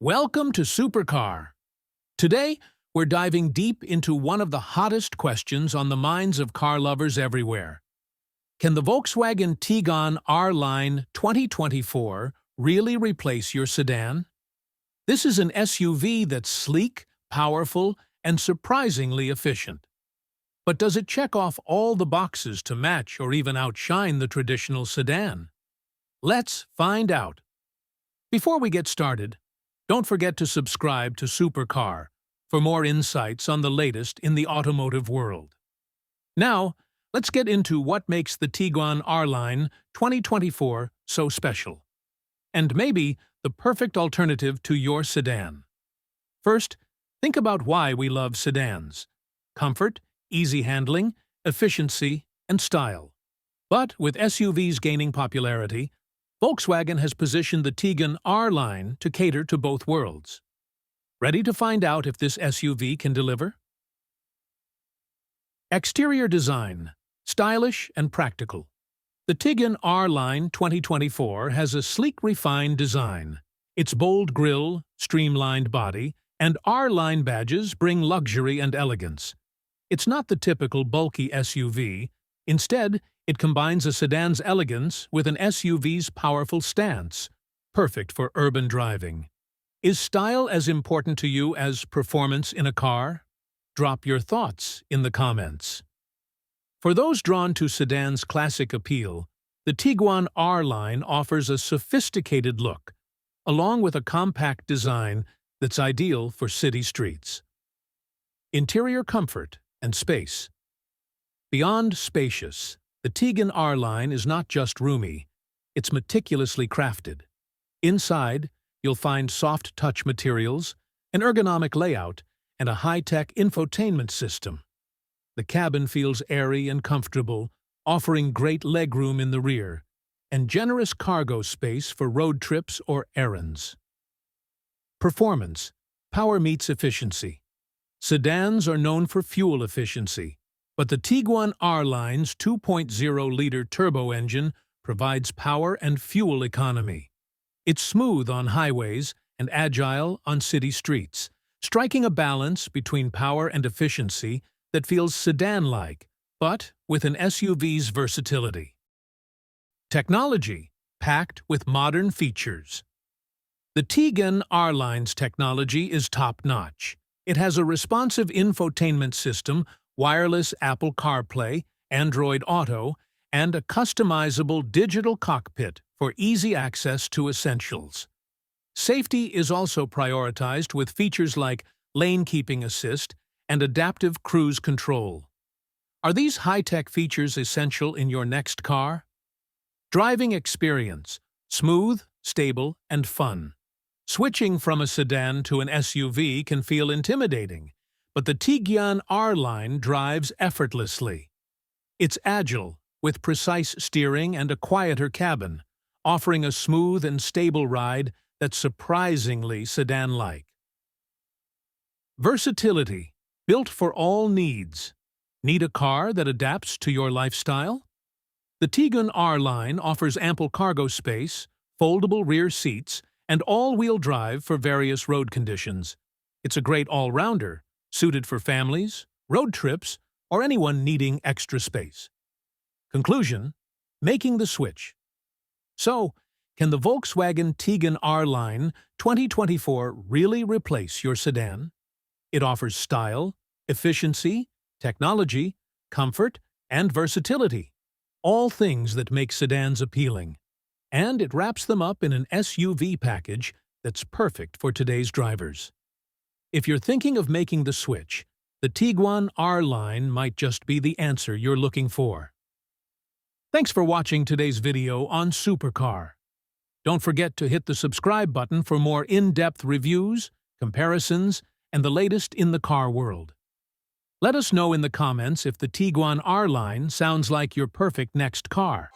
Welcome to Supercar. Today, we're diving deep into one of the hottest questions on the minds of car lovers everywhere. Can the Volkswagen Tiguan R Line 2024 really replace your sedan? This is an SUV that's sleek, powerful, and surprisingly efficient. But does it check off all the boxes to match or even outshine the traditional sedan? Let's find out. Before we get started, don't forget to subscribe to Supercar for more insights on the latest in the automotive world. Now, let's get into what makes the Tiguan R Line 2024 so special, and maybe the perfect alternative to your sedan. First, think about why we love sedans: comfort, easy handling, efficiency, and style. But with SUVs gaining popularity, Volkswagen has positioned the Tiguan R Line to cater to both worlds. Ready to find out if this SUV can deliver? Exterior design: stylish and practical. The Tiguan R Line 2024 has a sleek, refined design. Its bold grille, streamlined body, and R Line badges bring luxury and elegance. It's not the typical bulky SUV. Instead, it combines a sedan's elegance with an SUV's powerful stance, perfect for urban driving. Is style as important to you as performance in a car? Drop your thoughts in the comments. For those drawn to sedan's classic appeal, the Tiguan R Line offers a sophisticated look, along with a compact design that's ideal for city streets. Interior comfort and space. Beyond spacious, the Tiguan R Line is not just roomy, it's meticulously crafted. Inside, you'll find soft touch materials, an ergonomic layout, and a high-tech infotainment system. The cabin feels airy and comfortable, offering great legroom in the rear, and generous cargo space for road trips or errands. Performance: power meets efficiency. Sedans are known for fuel efficiency, but the Tiguan R Line's 2.0-liter turbo engine provides power and fuel economy. It's smooth on highways and agile on city streets, striking a balance between power and efficiency that feels sedan-like, but with an SUV's versatility. Technology: packed with modern features. The Tiguan R Line's technology is top-notch. It has a responsive infotainment system, wireless Apple CarPlay, Android Auto, and a customizable digital cockpit for easy access to essentials. Safety is also prioritized with features like lane keeping assist and adaptive cruise control. Are these high-tech features essential in your next car? Driving experience: smooth, stable, and fun. Switching from a sedan to an SUV can feel intimidating, but the Tiguan R Line drives effortlessly. It's agile, with precise steering and a quieter cabin, offering a smooth and stable ride that's surprisingly sedan-like. Versatility: built for all needs. Need a car that adapts to your lifestyle? The Tiguan R Line offers ample cargo space, foldable rear seats, and all-wheel drive for various road conditions. It's a great all-rounder, suited for families, road trips, or anyone needing extra space. Conclusion: making the switch. So, can the Volkswagen Tiguan R Line 2024 really replace your sedan? It offers style, efficiency, technology, comfort, and versatility, all things that make sedans appealing. And it wraps them up in an SUV package that's perfect for today's drivers. If you're thinking of making the switch, the Tiguan R Line might just be the answer you're looking for. Thanks for watching today's video on Supercar. Don't forget to hit the subscribe button for more in-depth reviews, comparisons, and the latest in the car world. Let us know in the comments if the Tiguan R Line sounds like your perfect next car.